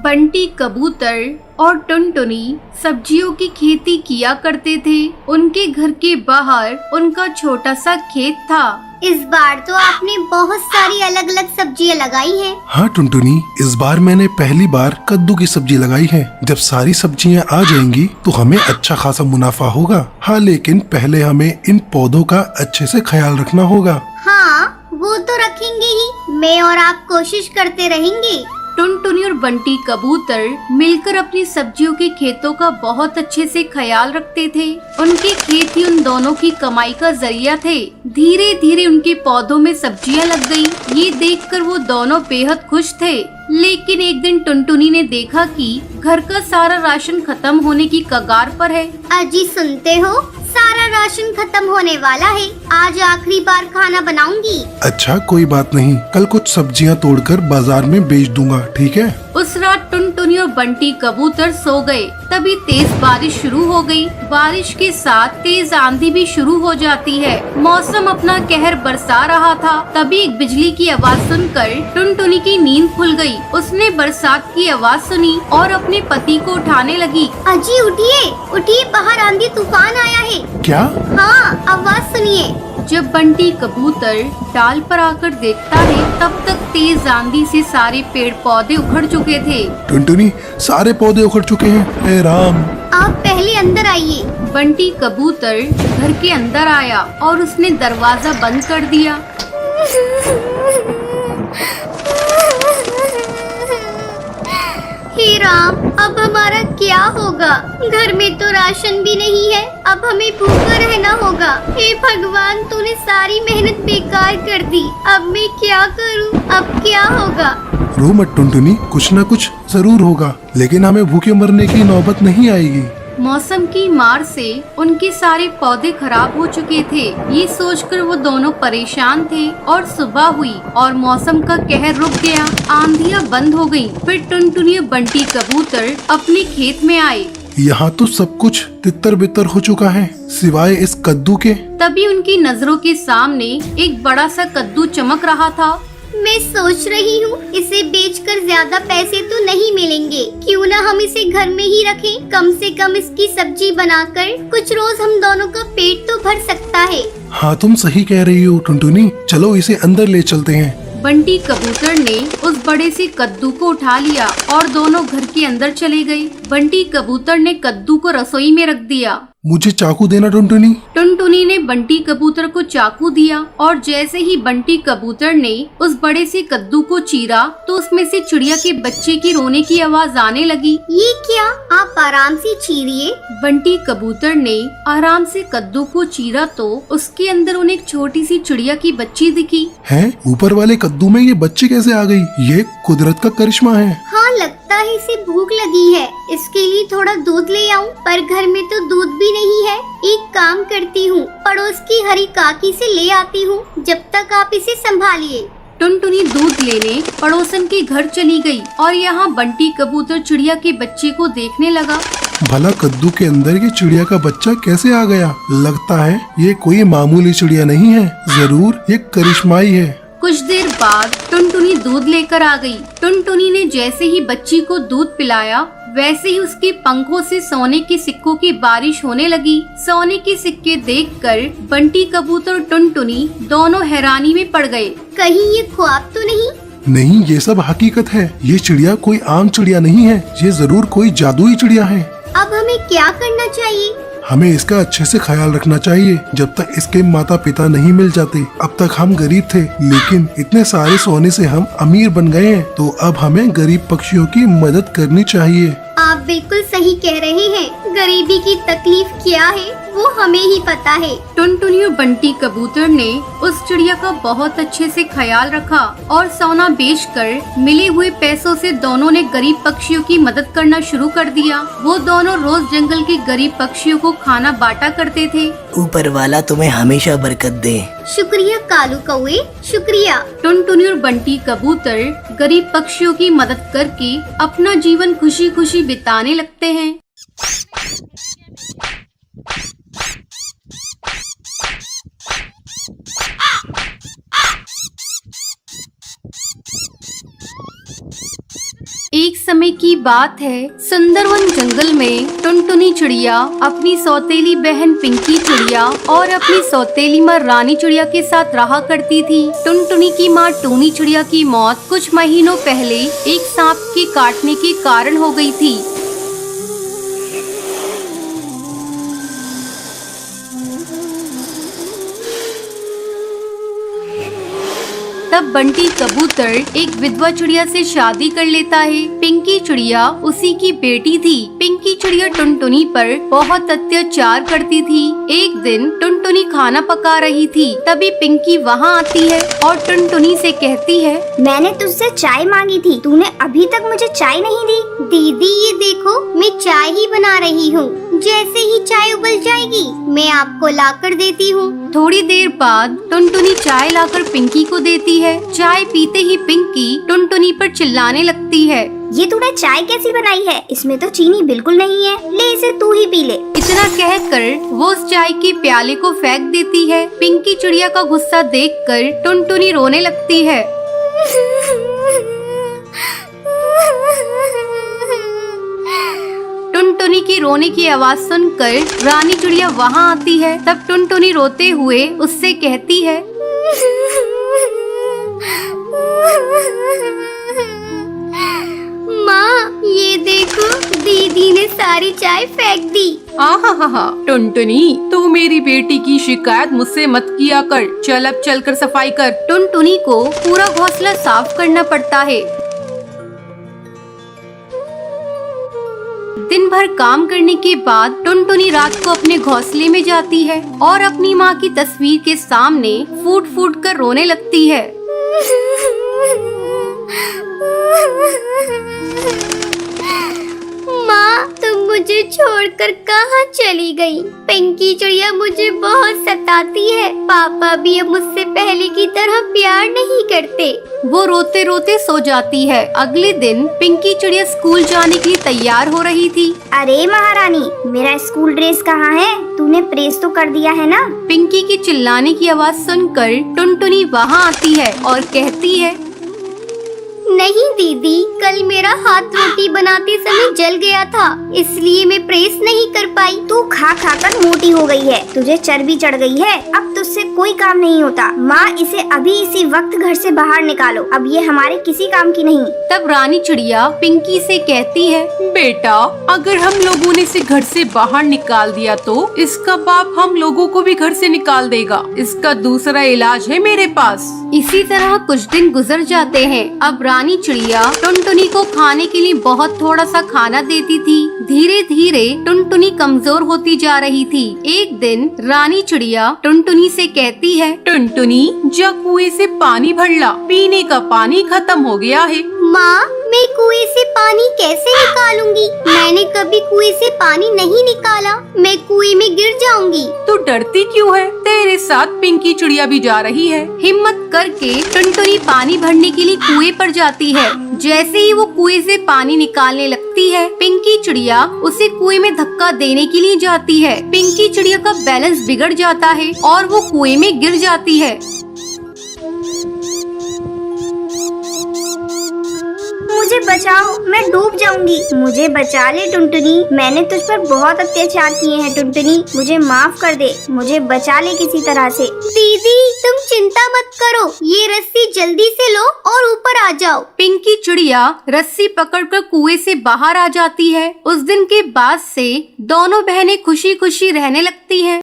बंटी कबूतर और टुनटुनी सब्जियों की खेती किया करते थे। उनके घर के बाहर उनका छोटा सा खेत था। इस बार तो आपने बहुत सारी अलग अलग सब्जियां लगाई हैं। हाँ टुनटुनी, इस बार मैंने पहली बार कद्दू की सब्जी लगाई है। जब सारी सब्जियां आ जाएंगी तो हमें अच्छा खासा मुनाफा होगा। हाँ, लेकिन पहले हमें इन पौधों का अच्छे से ख्याल रखना होगा। हाँ, वो तो रखेंगे ही। मैं और आप कोशिश करते रहेंगे। टुनटुनी और बंटी कबूतर मिलकर अपनी सब्जियों के खेतों का बहुत अच्छे से ख्याल रखते थे। उनके खेत ही उन दोनों की कमाई का जरिया थे। धीरे धीरे उनके पौधों में सब्जियां लग गई। ये देखकर वो दोनों बेहद खुश थे। लेकिन एक दिन टुनटुनी ने देखा कि घर का सारा राशन खत्म होने की कगार पर है। अजी सुनते हो, सारा राशन खत्म होने वाला है। आज आखिरी बार खाना बनाऊंगी। अच्छा, कोई बात नहीं, कल कुछ सब्जियां तोड़कर बाजार में बेच दूंगा, ठीक है? उस रात टुनटुनी और बंटी कबूतर सो गए। तभी तेज बारिश शुरू हो गई। बारिश के साथ तेज आंधी भी शुरू हो जाती है। मौसम अपना कहर बरसा रहा था। तभी एक बिजली की आवाज सुनकर टुनटुनी की नींद खुल गई। उसने बरसात की आवाज सुनी और अपने पति को उठाने लगी। अजी उठिए, उठिए, बाहर आंधी तूफान आया है। क्या? हाँ, आवाज सुनिए। जब बंटी कबूतर डाल पर आकर देखता है, तब तक तेज आंधी से सारे पेड़ पौधे उखड़ चुके थे। टुनटुनी, सारे पौधे उखड़ चुके हैं। हे राम! आप पहले अंदर आइए। बंटी कबूतर घर के अंदर आया और उसने दरवाजा बंद कर दिया। हे राम, अब हमारा क्या होगा? घर में तो राशन भी नहीं है। अब हमें भूखा रहना होगा। हे भगवान, तूने सारी मेहनत बेकार कर दी। अब मैं क्या करूं? अब क्या होगा? रो मत टुनटुनी, कुछ न कुछ जरूर होगा, लेकिन हमें भूखे मरने की नौबत नहीं आएगी। मौसम की मार से उनके सारे पौधे खराब हो चुके थे। ये सोचकर वो दोनों परेशान थे और सुबह हुई और मौसम का कहर रुक गया। आंधियां बंद हो गईं। फिर टुनटुनी और बंटी कबूतर अपने खेत में आए। यहाँ तो सब कुछ तितर बितर हो चुका है, सिवाय इस कद्दू के। तभी उनकी नजरों के सामने एक बड़ा सा कद्दू चमक रहा था। मैं सोच रही हूँ, इसे बेचकर ज्यादा पैसे तो नहीं मिलेंगे। क्यों ना हम इसे घर में ही रखें। कम से कम इसकी सब्जी बनाकर कुछ रोज हम दोनों का पेट तो भर सकता है। हाँ, तुम सही कह रही हो टुनटुनी, चलो इसे अंदर ले चलते हैं। बंटी कबूतर ने उस बड़े से कद्दू को उठा लिया और दोनों घर के अंदर चले गए। बंटी कबूतर ने कद्दू को रसोई में रख दिया। मुझे चाकू देना टुनटुनी। टुनटुनी ने बंटी कबूतर को चाकू दिया और जैसे ही बंटी कबूतर ने उस बड़े से कद्दू को चीरा तो उसमें से चिड़िया के बच्चे की रोने की आवाज आने लगी। ये क्या? आप आराम से चीरिए। बंटी कबूतर ने आराम से कद्दू को चीरा तो उसके अंदर उन्हें एक छोटी सी चिड़िया की बच्ची दिखी। हैं? ऊपर वाले कद्दू में ये बच्चे कैसे आ गई? ये कुदरत का करिश्मा है। हाँ, लगता है इसे भूख लगी है। इसके लिए थोड़ा दूध ले आऊं, पर घर में तो दूध भी नहीं है। एक काम करती हूँ, पड़ोस की हरी काकी से ले आती हूँ। जब तक आप इसे संभालिए। टुनटुनी दूध लेने पड़ोसन के घर चली गई और यहाँ बंटी कबूतर चिड़िया के बच्चे को देखने लगा। भला कद्दू के अंदर ये चिड़िया का बच्चा कैसे आ गया? लगता है ये कोई मामूली चिड़िया नहीं है, जरूर ये करिश्माई है। कुछ देर बाद टुनटुनी दूध लेकर आ गई। टुनटुनी ने जैसे ही बच्ची को दूध पिलाया, वैसे ही उसके पंखों से सोने के सिक्कों की बारिश होने लगी। सोने के सिक्के देखकर बंटी कबूतर और टुनटुनी दोनों हैरानी में पड़ गए। कहीं ये ख्वाब तो नहीं? नहीं, ये सब हकीकत है। ये चिड़िया कोई आम चिड़िया नहीं है, ये जरूर कोई जादुई चिड़िया है। अब हमें क्या करना चाहिए? हमें इसका अच्छे से ख्याल रखना चाहिए। जब तक इसके माता पिता नहीं मिल जाते, अब तक हम गरीब थे, लेकिन इतने सारे सोने से हम अमीर बन गए हैं। तो अब हमें गरीब पक्षियों की मदद करनी चाहिए। आप बिल्कुल सही कह रहे हैं। गरीबी की तकलीफ क्या है वो हमें ही पता है। टुनटुनी और बंटी कबूतर ने उस चिड़िया का बहुत अच्छे से ख्याल रखा और सोना बेचकर मिले हुए पैसों से दोनों ने गरीब पक्षियों की मदद करना शुरू कर दिया। वो दोनों रोज जंगल के गरीब पक्षियों को खाना बांटा करते थे। ऊपर वाला तुम्हें हमेशा बरकत दे। शुक्रिया कालू कौए, शुक्रिया। टुनटुनी और बंटी कबूतर गरीब पक्षियों की मदद करके अपना जीवन खुशी खुशी बिताने लगते हैं। एक समय की बात है, सुंदरवन जंगल में टुनटुनी चिड़िया अपनी सौतेली बहन पिंकी चिड़िया और अपनी सौतेली माँ रानी चिड़िया के साथ रहा करती थी। टुनटुनी की माँ टूनी चिड़िया की मौत कुछ महीनों पहले एक सांप के काटने के कारण हो गई थी। तब बंटी कबूतर एक विधवा चिड़िया से शादी कर लेता है। पिंकी चिड़िया उसी की बेटी थी। पिंकी चिड़िया टुनटुनी पर बहुत अत्याचार करती थी। एक दिन टुनटुनी खाना पका रही थी, तभी पिंकी वहाँ आती है और टुनटुनी से कहती है, मैंने तुझसे चाय मांगी थी, तूने अभी तक मुझे चाय नहीं दी। दीदी ये देखो, मैं चाय ही बना रही हूँ, जैसे ही चाय उबल जाएगी मैं आपको लाकर देती हूँ। थोड़ी देर बाद टुनटुनी चाय लाकर पिंकी को देती है। चाय पीते ही पिंकी टुनटुनी पर चिल्लाने लगती है, ये तूने चाय कैसी बनाई है? इसमें तो चीनी बिल्कुल नहीं है, ले इसे तू ही पी ले। इतना कहकर वो उस चाय के प्याले को फेंक देती है। पिंकी चिड़िया का गुस्सा देखकर टुनटुनी रोने लगती है। टुनटुनी की रोने की आवाज सुनकर रानी चिड़िया वहाँ आती है। तब टुनटुनी रोते हुए उससे कहती है, माँ ये देखो, दीदी ने सारी चाय फेंक दी। आहा, टुनटुनी तू मेरी बेटी की शिकायत मुझसे मत किया कर, चल अब चल कर सफाई कर। टुनटुनी को पूरा घोंसला साफ करना पड़ता है। दिन भर काम करने के बाद टुनटुनी रात को अपने घोंसले में जाती है और अपनी माँ की तस्वीर के सामने फूट फूट कर रोने लगती है। माँ तुम मुझे छोड़कर कहाँ चली गई? पिंकी चिड़िया मुझे बहुत सताती है। पापा भी अब मुझसे पहले की तरह प्यार नहीं करते। वो रोते रोते सो जाती है। अगले दिन पिंकी चिड़िया स्कूल जाने के लिए तैयार हो रही थी। अरे महारानी, मेरा स्कूल ड्रेस कहाँ है? तूने प्रेस तो कर दिया है ना? पिंकी की चिल्लाने की आवाज सुनकर टुनटुनी वहाँ आती है और कहती है, नहीं दीदी, कल मेरा हाथ रोटी बनाते समय जल गया था, इसलिए मैं प्रेस नहीं कर पाई। तू खा खा कर मोटी हो गई है, तुझे चर्बी चढ़ गई है, अब तुझसे कोई काम नहीं होता। माँ इसे अभी इसी वक्त घर से बाहर निकालो, अब ये हमारे किसी काम की नहीं। तब रानी चिड़िया पिंकी से कहती है, बेटा अगर हम लोगों ने इसे घर से बाहर निकाल दिया तो इसका बाप हम लोगों को भी घर से निकाल देगा। इसका दूसरा इलाज है मेरे पास। इसी तरह कुछ दिन गुजर जाते हैं। अब रानी चिड़िया टुनटुनी को खाने के लिए बहुत थोड़ा सा खाना देती थी। धीरे धीरे टुनटुनी कमजोर होती जा रही थी। एक दिन रानी चिड़िया टुनटुनी से कहती है, टुनटुनी जा कुएं से पानी भर ला, पीने का पानी खत्म हो गया है। माँ मैं कुएं से पानी कैसे निकालूंगी? मैंने कभी कुएं से पानी नहीं निकाला, मैं कुएं में गिर जाऊंगी। तू डरती क्यों है? तेरे साथ पिंकी चिड़िया भी जा रही है। हिम्मत करके टुनटुनी पानी भरने के लिए कुएं पर जाती है। जैसे ही वो कुएं से पानी निकालने लगती है, पिंकी चिड़िया उसे कुएं में धक्का देने के लिए जाती है। पिंकी चिड़िया का बैलेंस बिगड़ जाता है और वो कुएं में गिर जाती है। मुझे बचाओ, मैं डूब जाऊंगी। मुझे बचा ले टुनटुनी, मैंने तुझ पर बहुत अत्याचार किए हैं टुनटुनी, मुझे माफ कर दे, मुझे बचा ले किसी तरह से। दीदी तुम चिंता मत करो, ये रस्सी जल्दी से लो और ऊपर आ जाओ। पिंकी चिड़िया रस्सी पकड़कर कुएं से बाहर आ जाती है। उस दिन के बाद से दोनों बहनें खुशी खुशी रहने लगती हैं।